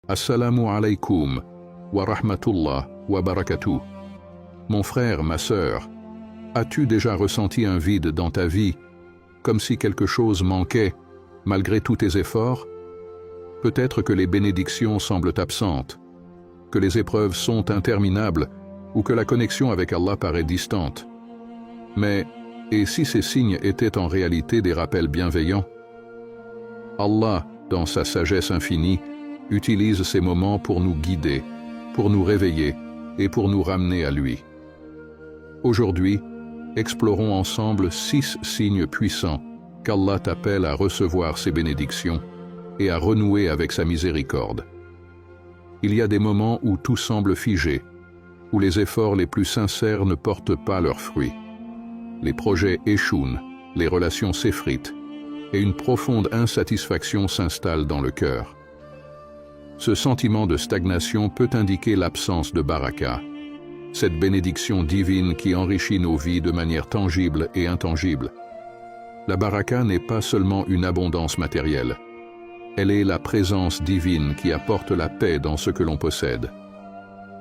Assalamu alaykum wa rahmatullah wa barakatuh. Mon frère, ma sœur, as-tu déjà ressenti un vide dans ta vie, comme si quelque chose manquait, malgré tous tes efforts? Peut-être que les bénédictions semblent absentes, que les épreuves sont interminables, ou que la connexion avec Allah paraît distante. Mais, et si ces signes étaient en réalité des rappels bienveillants? Allah, dans sa sagesse infinie, utilise ces moments pour nous guider, pour nous réveiller et pour nous ramener à lui. Aujourd'hui, explorons ensemble 6 signes puissants qu'Allah t'appelle à recevoir ses bénédictions et à renouer avec sa miséricorde. Il y a des moments où tout semble figé, où les efforts les plus sincères ne portent pas leurs fruits. Les projets échouent, les relations s'effritent, et une profonde insatisfaction s'installe dans le cœur. Ce sentiment de stagnation peut indiquer l'absence de baraka, cette bénédiction divine qui enrichit nos vies de manière tangible et intangible. La baraka n'est pas seulement une abondance matérielle, elle est la présence divine qui apporte la paix dans ce que l'on possède.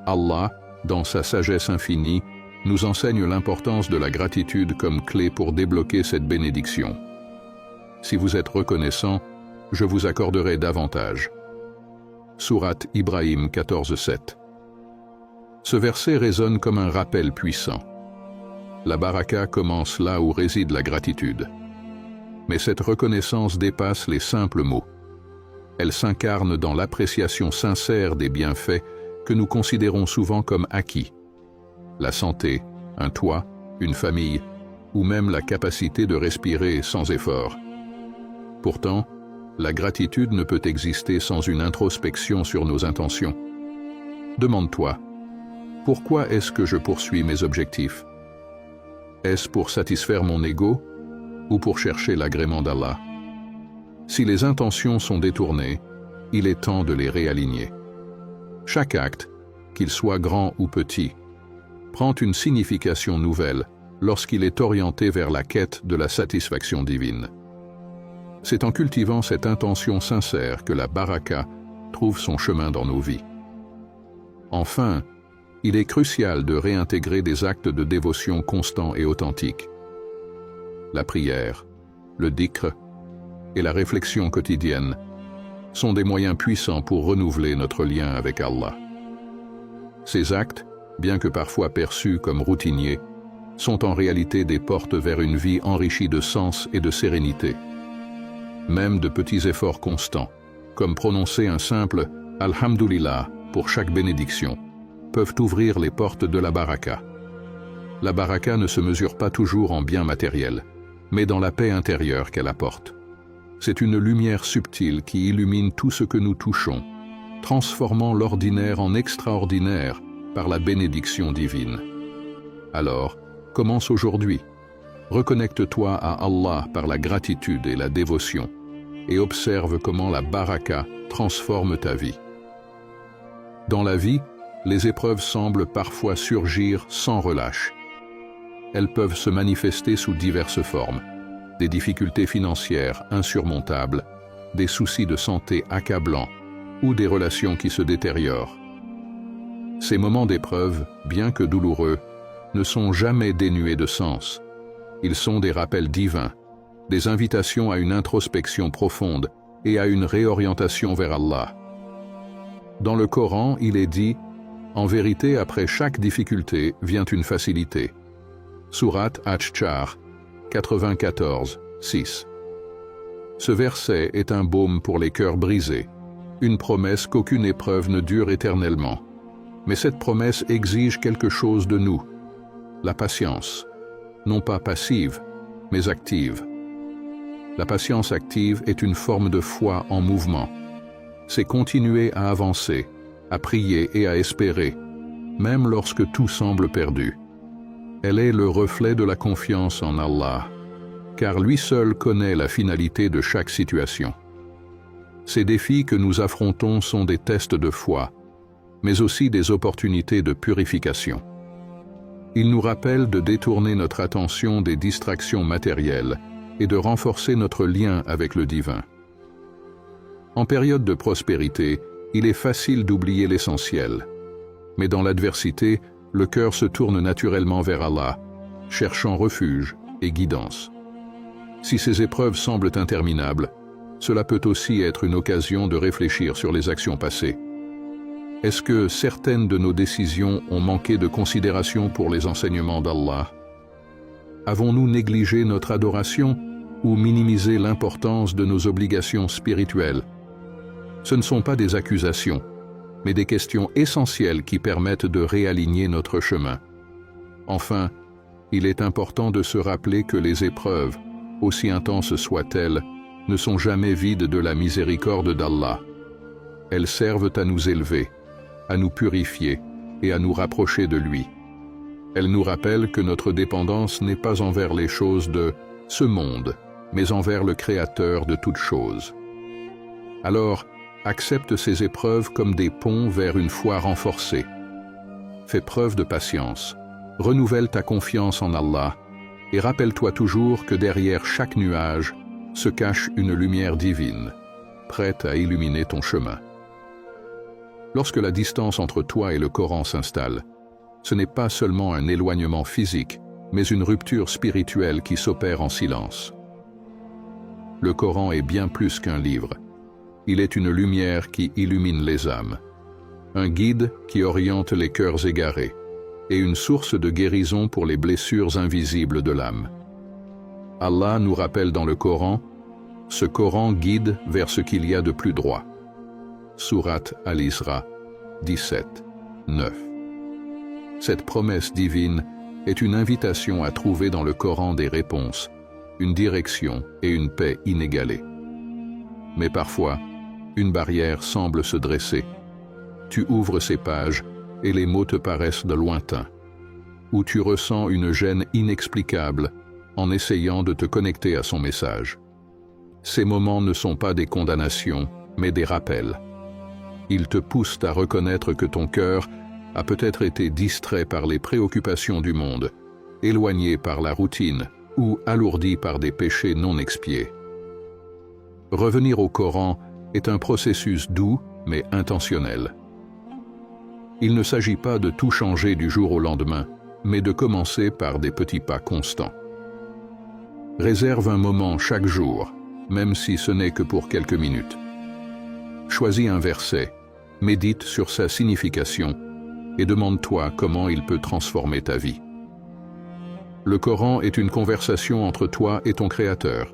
Allah, dans sa sagesse infinie, nous enseigne l'importance de la gratitude comme clé pour débloquer cette bénédiction. Si vous êtes reconnaissant, je vous accorderai davantage. Sourate Ibrahim 14:7. Ce verset résonne comme un rappel puissant. La baraka commence là où réside la gratitude. Mais cette reconnaissance dépasse les simples mots. Elle s'incarne dans l'appréciation sincère des bienfaits que nous considérons souvent comme acquis. La santé, un toit, une famille, ou même la capacité de respirer sans effort. Pourtant, la gratitude ne peut exister sans une introspection sur nos intentions. Demande-toi, pourquoi est-ce que je poursuis mes objectifs? Est-ce pour satisfaire mon ego ou pour chercher l'agrément d'Allah? Si les intentions sont détournées, il est temps de les réaligner. Chaque acte, qu'il soit grand ou petit, prend une signification nouvelle lorsqu'il est orienté vers la quête de la satisfaction divine. C'est en cultivant cette intention sincère que la baraka trouve son chemin dans nos vies. Enfin, il est crucial de réintégrer des actes de dévotion constants et authentiques. La prière, le dhikr et la réflexion quotidienne sont des moyens puissants pour renouveler notre lien avec Allah. Ces actes, bien que parfois perçus comme routiniers, sont en réalité des portes vers une vie enrichie de sens et de sérénité. Même de petits efforts constants, comme prononcer un simple « Alhamdulillah » pour chaque bénédiction, peuvent ouvrir les portes de la baraka. La baraka ne se mesure pas toujours en biens matériels, mais dans la paix intérieure qu'elle apporte. C'est une lumière subtile qui illumine tout ce que nous touchons, transformant l'ordinaire en extraordinaire par la bénédiction divine. Alors, commence aujourd'hui. Reconnecte-toi à Allah par la gratitude et la dévotion et observe comment la baraka transforme ta vie. Dans la vie, les épreuves semblent parfois surgir sans relâche. Elles peuvent se manifester sous diverses formes. Des difficultés financières insurmontables, des soucis de santé accablants ou des relations qui se détériorent. Ces moments d'épreuve, bien que douloureux, ne sont jamais dénués de sens. Ils sont des rappels divins, des invitations à une introspection profonde et à une réorientation vers Allah. Dans le Coran, il est dit « En vérité, après chaque difficulté vient une facilité » Sourate At-Tchar 94, 6. Ce verset est un baume pour les cœurs brisés, une promesse qu'aucune épreuve ne dure éternellement. Mais cette promesse exige quelque chose de nous, la patience, non pas passive, mais active. La patience active est une forme de foi en mouvement. C'est continuer à avancer, à prier et à espérer, même lorsque tout semble perdu. Elle est le reflet de la confiance en Allah, car lui seul connaît la finalité de chaque situation. Ces défis que nous affrontons sont des tests de foi, mais aussi des opportunités de purification. Ils nous rappellent de détourner notre attention des distractions matérielles et de renforcer notre lien avec le divin. En période de prospérité, il est facile d'oublier l'essentiel. Mais dans l'adversité, le cœur se tourne naturellement vers Allah, cherchant refuge et guidance. Si ces épreuves semblent interminables, cela peut aussi être une occasion de réfléchir sur les actions passées. Est-ce que certaines de nos décisions ont manqué de considération pour les enseignements d'Allah? Avons-nous négligé notre adoration ou minimisé l'importance de nos obligations spirituelles? Ce ne sont pas des accusations, mais des questions essentielles qui permettent de réaligner notre chemin. Enfin, il est important de se rappeler que les épreuves, aussi intenses soient-elles, ne sont jamais vides de la miséricorde d'Allah. Elles servent à nous élever, à nous purifier et à nous rapprocher de lui. Elles nous rappellent que notre dépendance n'est pas envers les choses de ce monde, mais envers le Créateur de toutes choses. Alors, accepte ces épreuves comme des ponts vers une foi renforcée. Fais preuve de patience, renouvelle ta confiance en Allah et rappelle-toi toujours que derrière chaque nuage se cache une lumière divine, prête à illuminer ton chemin. Lorsque la distance entre toi et le Coran s'installe, ce n'est pas seulement un éloignement physique, mais une rupture spirituelle qui s'opère en silence. Le Coran est bien plus qu'un livre. Il est une lumière qui illumine les âmes, un guide qui oriente les cœurs égarés, et une source de guérison pour les blessures invisibles de l'âme. Allah nous rappelle dans le Coran, ce Coran guide vers ce qu'il y a de plus droit. Sourate Al-Isra 17, 9. Cette promesse divine est une invitation à trouver dans le Coran des réponses, une direction et une paix inégalées. Mais parfois, une barrière semble se dresser. Tu ouvres ces pages et les mots te paraissent de lointain, ou tu ressens une gêne inexplicable en essayant de te connecter à son message. Ces moments ne sont pas des condamnations, mais des rappels. Ils te poussent à reconnaître que ton cœur a peut-être été distrait par les préoccupations du monde, éloigné par la routine ou alourdi par des péchés non expiés. Revenir au Coran est un processus doux mais intentionnel. Il ne s'agit pas de tout changer du jour au lendemain, mais de commencer par des petits pas constants. Réserve un moment chaque jour, même si ce n'est que pour quelques minutes. Choisis un verset, médite sur sa signification et demande-toi comment il peut transformer ta vie. Le Coran est une conversation entre toi et ton Créateur.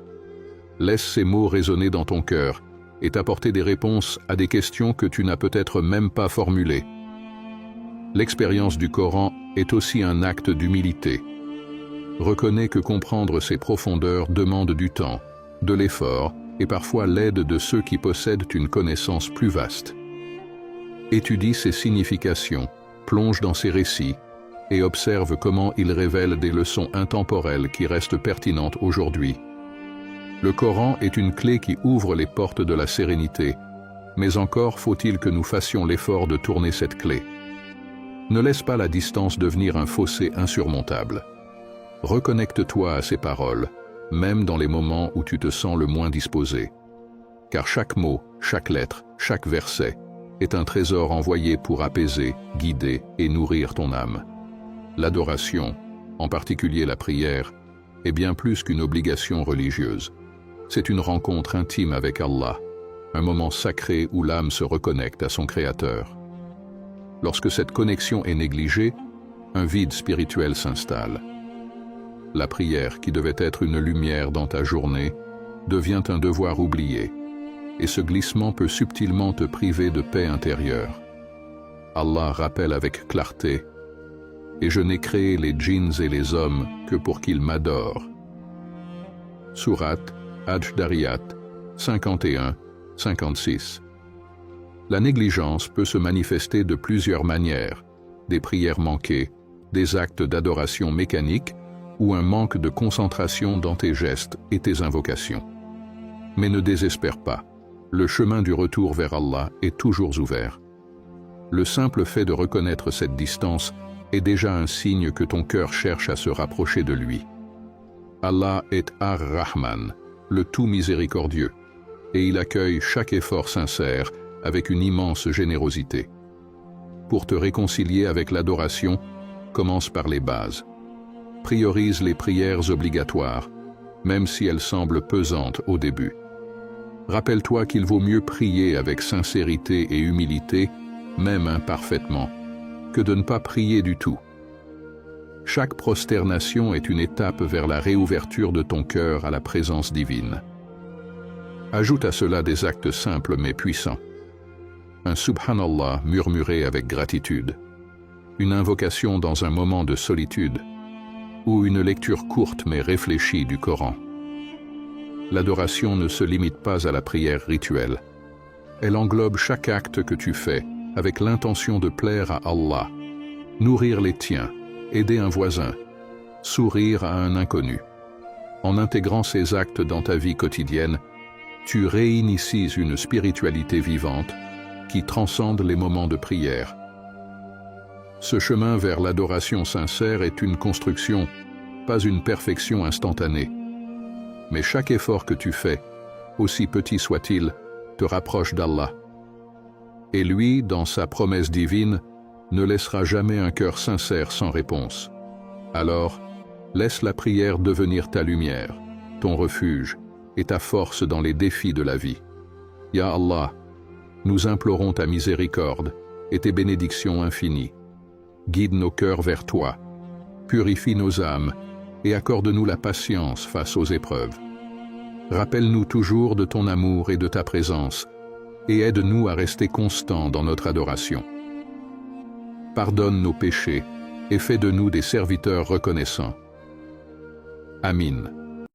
Laisse ces mots résonner dans ton cœur et t'apporter des réponses à des questions que tu n'as peut-être même pas formulées. L'expérience du Coran est aussi un acte d'humilité. Reconnais que comprendre ses profondeurs demande du temps, de l'effort et parfois l'aide de ceux qui possèdent une connaissance plus vaste. Étudie ses significations, plonge dans ses récits et observe comment ils révèlent des leçons intemporelles qui restent pertinentes aujourd'hui. Le Coran est une clé qui ouvre les portes de la sérénité, mais encore faut-il que nous fassions l'effort de tourner cette clé. Ne laisse pas la distance devenir un fossé insurmontable. Reconnecte-toi à ces paroles, même dans les moments où tu te sens le moins disposé. Car chaque mot, chaque lettre, chaque verset est un trésor envoyé pour apaiser, guider et nourrir ton âme. L'adoration, en particulier la prière, est bien plus qu'une obligation religieuse. C'est une rencontre intime avec Allah, un moment sacré où l'âme se reconnecte à son Créateur. Lorsque cette connexion est négligée, un vide spirituel s'installe. La prière, qui devait être une lumière dans ta journée, devient un devoir oublié, et ce glissement peut subtilement te priver de paix intérieure. Allah rappelle avec clarté « Et je n'ai créé les djinns et les hommes que pour qu'ils m'adorent. » Sourate Ad-Dariyat 51-56. La négligence peut se manifester de plusieurs manières, des prières manquées, des actes d'adoration mécanique ou un manque de concentration dans tes gestes et tes invocations. Mais ne désespère pas, le chemin du retour vers Allah est toujours ouvert. Le simple fait de reconnaître cette distance est déjà un signe que ton cœur cherche à se rapprocher de lui. Allah est Ar-Rahman, le tout miséricordieux, et il accueille chaque effort sincère avec une immense générosité. Pour te réconcilier avec l'adoration, commence par les bases. Priorise les prières obligatoires, même si elles semblent pesantes au début. Rappelle-toi qu'il vaut mieux prier avec sincérité et humilité, même imparfaitement, que de ne pas prier du tout. Chaque prosternation est une étape vers la réouverture de ton cœur à la présence divine. Ajoute à cela des actes simples mais puissants. Un subhanallah murmuré avec gratitude, une invocation dans un moment de solitude, ou une lecture courte mais réfléchie du Coran. L'adoration ne se limite pas à la prière rituelle. Elle englobe chaque acte que tu fais avec l'intention de plaire à Allah, nourrir les tiens, aider un voisin, sourire à un inconnu. En intégrant ces actes dans ta vie quotidienne, tu réinities une spiritualité vivante qui transcende les moments de prière. Ce chemin vers l'adoration sincère est une construction, pas une perfection instantanée. Mais chaque effort que tu fais, aussi petit soit-il, te rapproche d'Allah. Et lui, dans sa promesse divine, ne laissera jamais un cœur sincère sans réponse. Alors, laisse la prière devenir ta lumière, ton refuge et ta force dans les défis de la vie. Ya Allah, nous implorons ta miséricorde et tes bénédictions infinies. Guide nos cœurs vers toi, purifie nos âmes et accorde-nous la patience face aux épreuves. Rappelle-nous toujours de ton amour et de ta présence et aide-nous à rester constants dans notre adoration. Pardonne nos péchés et fais de nous des serviteurs reconnaissants. Amin.